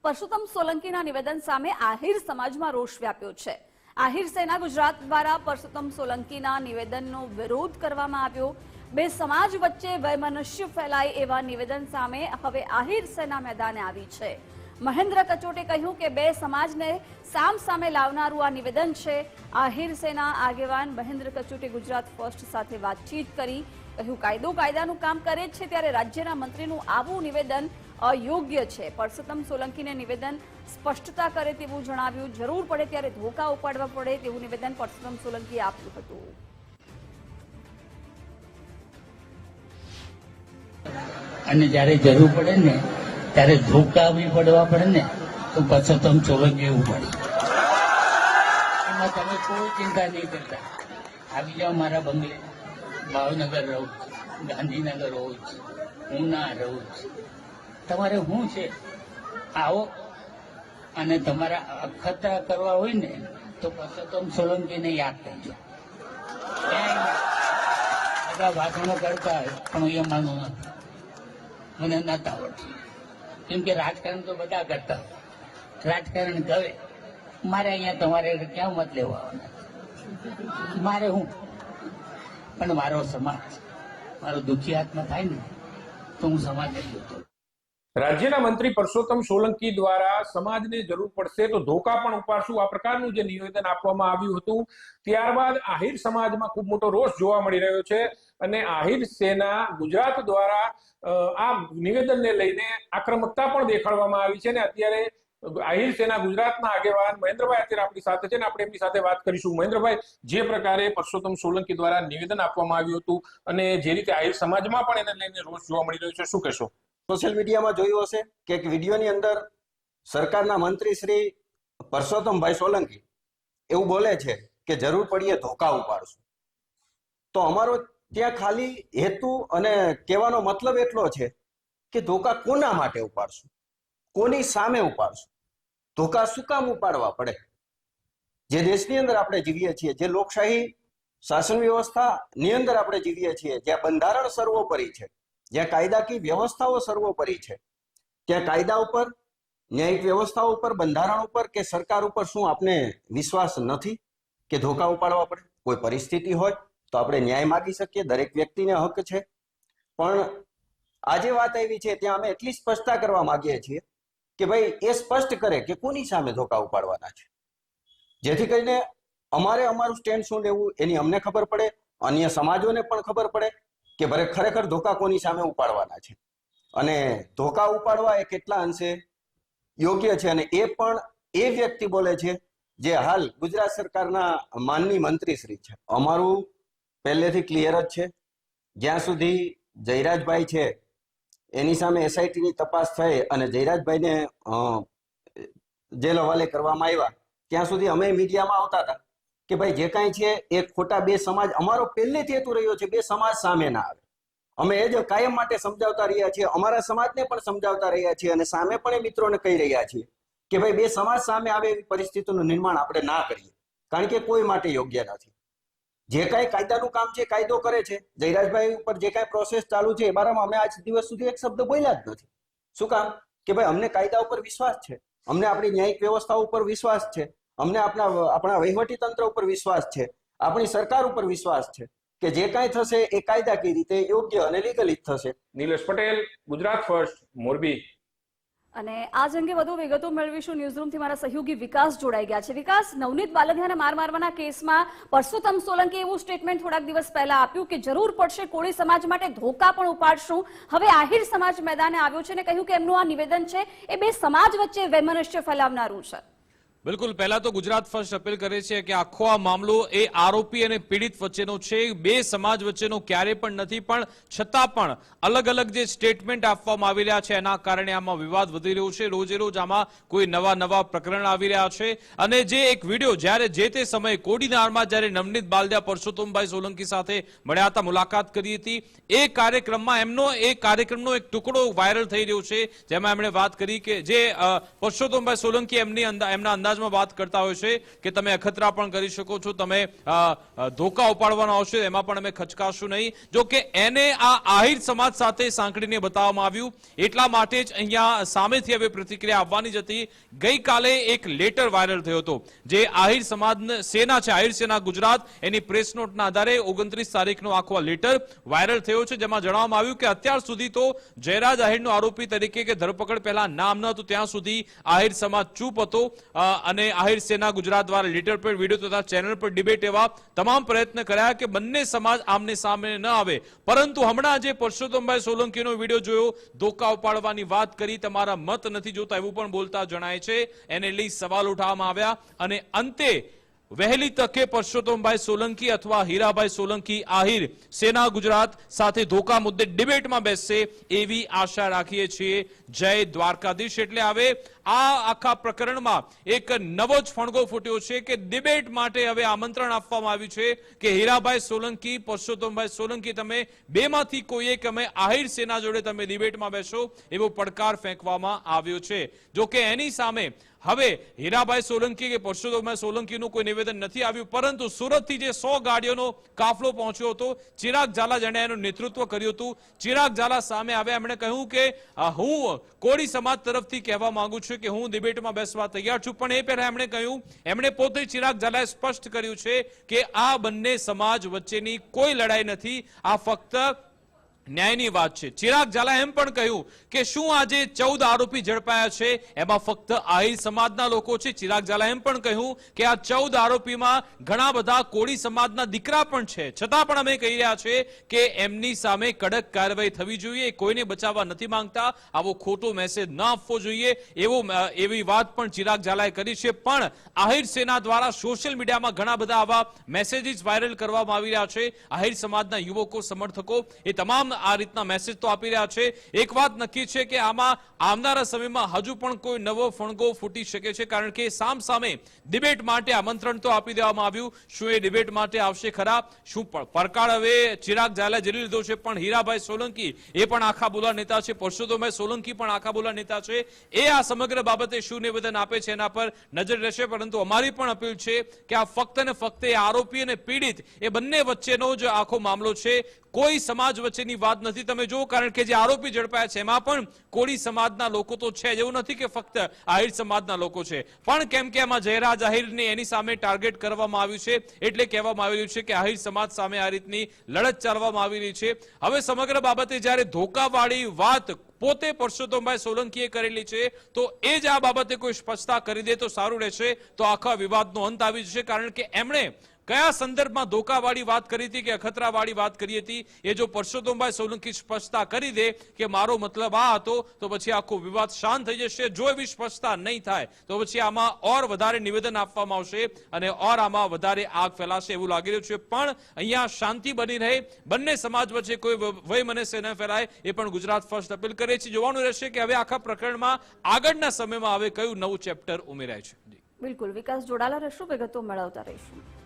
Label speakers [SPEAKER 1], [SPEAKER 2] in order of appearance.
[SPEAKER 1] પરસોત્તમ સોલંકીના નિવેદન સામે આહિર સમાજમાં રોષ વ્યાપ્યો છે। આહિર સેના ગુજરાત દ્વારા પરસોત્તમ સોલંકીના નિવેદનનો વિરોધ કરવામાં આવ્યો। બે સમાજ વચ્ચે વૈમનસ્ય ફેલાય એવા નિવેદન સામે હવે આહિર સેના મેદાને આવી છે। મહેન્દ્ર કચોટે કહ્યું કે બે સમાજને સામે લાવનારું આ નિવેદન છે। આહિર સેના આગેવાન મહેન્દ્ર કચોટે ગુજરાત ફર્સ્ટ સાથે વાતચીત કરી કહ્યું કાયદો કાયદાનું કામ કરે છે ત્યારે રાજ્યના મંત્રીનું આવું નિવેદન અયોગ્ય છે। પરસોત્તમ સોલંકીને નિવેદન સ્પષ્ટતા કરે તેવું જણાવ્યું। જરૂર પડે ત્યારે ધોકા ઉપાડવા પડે તેવું નિવેદન પરસોત્તમ સોલંકીએ આપ્યું હતું।
[SPEAKER 2] અને જ્યારે જરૂર પડે ને ત્યારે ધોકા બી પડવા પડે ને તો પરસોત્તમ સોલંકી એવું પડે। એમાં તમે કોઈ ચિંતા નહીં કરતા, આવી જાઓ મારા બંગલે। ભાવનગર રહું છું, ગાંધીનગર રહું છું, ઉના રહું છું, તમારે શું છે આવો। અને તમારા અખતરા કરવા હોય ને તો પરસોત્તમ સોલંકીને યાદ કરજો। બધા ભાષણો કરતા હોય પણ હું એ માનું નથી, મને નથી આવડતું। કેમ કે રાજકારણ તો બધા કરતા હોય, રાજકારણ કરે। મારે અહીંયા તમારે ક્યાં મત લેવા આવવાના, મારે હું પણ મારો સમાજ, મારો દુઃખી આત્મા થાય ને તો હું સમાજને જોતો।
[SPEAKER 3] રાજ્યના મંત્રી પરસોત્તમ સોલંકી દ્વારા સમાજને જરૂર પડશે તો ધોકા પણ ઉપાડશું આ પ્રકારનું જે નિવેદન આપવામાં આવ્યું હતું, ત્યારબાદ આહિર સમાજમાં ખૂબ મોટો રોષ જોવા મળી રહ્યો છે અને આહિર સેના ગુજરાત દ્વારા આ નિવેદનને લઈને આક્રમકતા પણ દેખાડવામાં આવી છે અને અત્યારે આહિર સેના ગુજરાતના આગેવાન મહેન્દ્રભાઈ અત્યારે આપણી સાથે છે ને આપણે એમની સાથે વાત કરીશું। મહેન્દ્રભાઈ, જે પ્રકારે પરસોત્તમ સોલંકી દ્વારા નિવેદન આપવામાં આવ્યું હતું અને જે રીતે આહિર સમાજમાં પણ એને લઈને રોષ જોવા મળી રહ્યો છે, શું કહેશો?
[SPEAKER 4] સોશિયલ મીડિયામાં જોયું હશે કે એક વિડીયોની અંદર સરકારના મંત્રી શ્રી પરસોત્તમભાઈ સોલંકી એવું બોલે છે કે જરૂર પડીએ ધોકા ઉપાડશું। તો અમારો ત્યાં ખાલી હેતુ અને કહેવાનો મતલબ એટલો છે કે ધોકા કોના માટે ઉપાડશું, કોની સામે ઉપાડશું, ધોકા શું કામ ઉપાડવા પડે? જે દેશની અંદર આપણે જીવીએ છીએ, જે લોકશાહી શાસન વ્યવસ્થાની અંદર આપણે જીવીએ છીએ, જ્યાં બંધારણ સર્વોપરી છે, જ્યાં કાયદાકીય વ્યવસ્થાઓ સર્વોપરી છે, ત્યાં કાયદા ઉપર, ન્યાયિક વ્યવસ્થાઓ ઉપર, બંધારણ ઉપર કે સરકાર ઉપર શું આપને વિશ્વાસ નથી કે ધોકા ઉપાડવા પડે? કોઈ પરિસ્થિતિ હોય તો આપણે ન્યાય માગી શકીએ, દરેક વ્યક્તિને હક છે। પણ આજે વાત આવી છે ત્યાં અમે એટલી સ્પષ્ટતા કરવા માંગીએ છીએ કે ભાઈ એ સ્પષ્ટ કરે કે કોની સામે ધોકા ઉપાડવાના છે, જેથી કરીને અમારે અમારું સ્ટેન્ડ શું લેવું એની અમને ખબર પડે, અન્ય સમાજોને પણ ખબર પડે કે ભરે ખરેખર ધોકા કોની સામે ઉપાડવાના છે અને ધોકા ઉપાડવા એ કેટલા અંશે યોગ્ય છે। અને એ પણ એ વ્યક્તિ બોલે છે જે હાલ ગુજરાત સરકારના માનની મંત્રી શ્રી છે। અમારું પહેલેથી ક્લિયર જ છે, જ્યાં સુધી જયરાજભાઈ છે એની સામે એસઆઈટીની તપાસ થઈ અને જયરાજભાઈને જેલ હવાલે કરવામાં આવ્યા ત્યાં સુધી અમે મીડિયામાં આવતા હતા કે ભાઈ જે કાંઈ છે એ ખોટા બે સમાજ, અમારો પહેલેથી હેતુ રહ્યો છે બે સમાજ સામે ના આવે। અમે એ જ કાયમ માટે સમજાવતા રહ્યા છીએ, અમારા સમાજને પણ સમજાવતા રહ્યા છીએ અને સામે પણ એ મિત્રોને કહી રહ્યા છીએ કે ભાઈ બે સમાજ સામે આવે એવી પરિસ્થિતિનું નિર્માણ આપણે ના કરીએ, કારણ કે કોઈ માટે યોગ્ય નથી। જે કાંઈ કાયદાનું કામ છે કાયદો કરે છે। જયરાજભાઈ ઉપર જે કાંઈ પ્રોસેસ ચાલુ છે એ બારામાં અમે આજ દિવસ સુધી એક શબ્દ બોલ્યા જ નથી। શું કામ? કે ભાઈ અમને કાયદા ઉપર વિશ્વાસ છે, અમને આપણી ન્યાયિક વ્યવસ્થા ઉપર વિશ્વાસ છે, અમને આપણા વહીવટી તંત્ર ઉપર વિશ્વાસ છે, આપણી સરકાર ઉપર વિશ્વાસ છે કે જે કાંઈ થશે એ કાયદાકીય રીતે યોગ્ય અને લીગલી થશે।
[SPEAKER 3] નિલેશ પટેલ, ગુજરાત ફર્સ્ટ, મોરબી।
[SPEAKER 1] અને આ અંગે વધુ વિગતો મેળવીશું। ન્યૂઝરૂમથી મારા સહયોગી વિકાસ જોડાઈ ગયા છે। વિકાસ, નવનીત બાલદિયાને માર મારવાના કેસમાં પરસોત્તમ સોલંકી એવું સ્ટેટમેન્ટ થોડાક દિવસ પહેલા આપ્યું કે જરૂર પડશે કોળી સમાજ માટે ધોકા પણ ઉપાડશું। હવે આહિર સમાજ મેદાને આવ્યો છે અને કહ્યું કે એમનું આ નિવેદન છે એ બે સમાજ વચ્ચે વૈમનસ્ય ફેલાવનારું છે।
[SPEAKER 5] બિલકુલ, પહેલા તો ગુજરાત ફર્સ્ટ અપીલ કરે છે કે આખો આ મામલો એ આરોપી અને પીડિત વચ્ચેનો છે, બે સમાજ વચ્ચેનો ક્યારે પણ નથી, પણ છતાં પણ અલગ અલગ જે સ્ટેટમેન્ટ આપવામાં આવી રહ્યા છે એના કારણે આમાં વિવાદ વધી રહ્યો છે। રોજે રોજ આમાં કોઈ નવા પ્રકરણ આવી રહ્યા છે અને જે એક વિડીયો જ્યારે જે તે સમયે કોડીનારમાં જ્યારે નવનીત બાલદિયા પરસોત્તમભાઈ સોલંકી સાથે મળ્યા હતા, મુલાકાત કરી હતી, એ કાર્યક્રમનો એક ટુકડો વાયરલ થઈ રહ્યો છે જેમાં એમણે વાત કરી કે જે પરસોત્તમભાઈ સોલંકી એમના અંદાજ અંદાજમાં વાત કરતા હોય છે કે તમે અખતરા પણ કરી શકો છો, તમે ધોકા ઉપાડવાના આવશે એમાં પણ અમે ખચકાશું નહીં. જો કે એને આ આહિર સમાજ સાથે સાંકળીને બતાવવામાં આવ્યું, એટલા માટે જ અહીંયા સામેથી હવે પ્રતિક્રિયા આવવાની જ હતી. ગઈકાલે એક લેટર વાયરલ થયો હતો જે આહિર સમાજ સેના છે, આહિર સેના ગુજરાત, એની પ્રેસ નોટના આધારે 29 તારીખનો આખો આ લેટર વાયરલ થયો છે, જેમાં જણાવવામાં આવ્યું કે અત્યાર સુધી તો જયરાજ આહિરનો આરોપી તરીકે કે ધરપકડ પહેલા નામ ન હતું ત્યાં સુધી આહિર સમાજ ચૂપ હતો અને આહિર સેના ગુજરાત દ્વારા લેટર પર, વિડીયો તથા ચેનલ પર ડિબેટ એવા તમામ પ્રયત્ન કર્યા કે બંને સમાજ આમને સામે ન આવે. પરંતુ હમણાં જે પરસોત્તમભાઈ સોલંકીનો વિડીયો જોયો, ધોકા ઉપાડવાની વાત કરી, તમારા મત નથી જોતા એવું પણ બોલતા જણાય છે, એને લઈ સવાલ ઉઠાવવામાં આવ્યા અને અંતે વહેલી તકે પરસોત્તમભાઈ સોલંકી અથવા હીરાભાઈ સોલંકી આહિર સેના ગુજરાત સાથે ધોકા મુદ્દે ડિબેટમાં બેસશે એવી આશા રાખીએ છીએ. જય દ્વારકાધીશ. એટલે હવે આ આખા પ્રકરણમાં એક નવો જ ફણગો ફૂટ્યો છે કે ડિબેટ માટે હવે આમંત્રણ આપવામાં આવ્યું છે કે હીરાભાઈ સોલંકી, પરસોત્તમભાઈ સોલંકી, તમે બેમાંથી કોઈ એક અમે આહિર સેના જોડે તમે ડિબેટમાં બેસો એવો પડકાર ફેંકવામાં આવ્યો છે. જો કે એની સામે હવે હીરાભાઈ સોલંકી કે પરસોત્તમભાઈ સોલંકીનું કોઈ નિવેદન નથી આવ્યું, પરંતુ સુરતથી જે 100 ગાડીઓનો કાફલો પહોંચ્યો હતો, ચિરાગ ઝાલા જેણે એનું નેતૃત્વ કર્યું હતું, ચિરાગ ઝાલા સામે આવ્યા. એમણે કહ્યું કે હું કોળી સમાજ તરફથી કહેવા માંગુ છું કે હું ડિબેટમાં બેસવા તૈયાર છું. પણ એ પહેલા એમણે કહ્યું, એમણે પોતે ચિરાગ ઝાલાએ સ્પષ્ટ કર્યું છે કે આ બંને સમાજ વચ્ચેની કોઈ લડાઈ નથી, આ ફક્ત ન્યાયની વાત છે. ચિરાગ ઝાલા એમ પણ કહ્યું કે શું આજે 14 આરોપી ઝડપાયા છે એમાં ફક્ત આહિર સમાજના લોકો છે. ચિરાગ ઝાલા એમ પણ કહ્યું કે આ 14 આરોપીમાં ઘણા બધા કોળી સમાજના દીકરા પણ છે, છતાં પણ અમે કહી રહ્યા છે કે એમની સામે કડક કાર્યવાહી થવી જોઈએ, કોઈને બચાવવા નથી માંગતા, આવો ખોટો મેસેજ ન આપવો જોઈએ એવી વાત પણ ચિરાગ ઝાલાએ કરી છે. પણ આહિર સેના દ્વારા સોશિયલ મીડિયામાં ઘણા બધા આવા મેસેજીસ વાયરલ કરવામાં આવી રહ્યા છે. આહિર સમાજના યુવકો, સમર્થકો એ તમામ આ રીતના મેસેજ તો આપી રહ્યા છે. એક વાત નક્કી છે કે આમાં આવનારા સમયમાં હજુ પણ કોઈ નવો ફણગો ફૂટી શકે છે, કારણ કે સામે ડિબેટ માટે આમંત્રણ તો આપી દેવામાં આવ્યું. શું એ ડિબેટ માટે આવશે ખરા? શું પડકાર હવે ચિરાગ ઝાલાએ ઝીલી લીધો છે? પણ હીરાભાઈ સોલંકી એ પણ આખા બોલા નેતા છે, પરસોત્તમભાઈ સોલંકી પણ આખા બોલા નેતા છે. એ આ સમગ્ર બાબતે શું નિવેદન આપે છે એના પર નજર રહેશે. પરંતુ અમારી પણ અપીલ છે કે આ ફક્ત ને ફક્ત આરોપી અને પીડિત એ બંને વચ્ચેનો જ આખો મામલો છે, કોઈ સમાજ વચ્ચેની વાત નથી. તમે જો, કારણ કે જે આરોપી ઝડપાયા છે એમાં પણ કોળી સમાજના લોકો તો છે, એવું નથી કે ફક્ત આહિર સમાજના લોકો છે. પણ કેમ કે એમાં જયરાજ આહિરને એની સામે ટાર્ગેટ કરવામાં આવ્યું છે, એટલે કહેવામાં આવી રહ્યું છે કે આહિર સમાજ સામે આ રીતની લડત ચાલવામાં આવી રહી છે. હવે સમગ્ર બાબતે જ્યારે ધોકાવાળી વાત પોતે પરસોત્તમભાઈ સોલંકીએ કરેલી છે, તો એ જ આ બાબતે કોઈ સ્પષ્ટતા કરી દે તો સારું રહેશે, તો આખા વિવાદનો અંત આવી જશે. કારણ કે એમણે કયા સંદર્ભમાં ધોકાવાળી વાત કરી હતી કે અખતરાવાળી વાત કરી હતી, એ જો પરસોત્તમભાઈ સોલંકી સ્પષ્ટતા કરી દે કે મારો મતલબ આ હતો, તો પછી આખો વિવાદ શાંત થઈ જશે. જો એવી સ્પષ્ટતા નહીં થાય તો પછી આમાં ઓર વધારે નિવેદન આપવામાં આવશે અને ઓર આમાં વધારે આગ ફેલાશે એવું લાગી રહ્યું છે. પણ અહીંયા શાંતિ બની રહે, બંને સમાજ વચ્ચે કોઈ વયમનસ્ય ન ફેલાય, એ પણ ગુજરાત ફર્સ્ટ અપીલ કરે છે. જોવાનું રહેશે કે હવે આખા પ્રકરણમાં આગળના સમયમાં હવે કયું નવું ચેપ્ટર ઉમેરાય છે.
[SPEAKER 1] બિલકુલ, વિકાસ જોડાલા રહેશું, વિગતો મેળવતા રહીશું.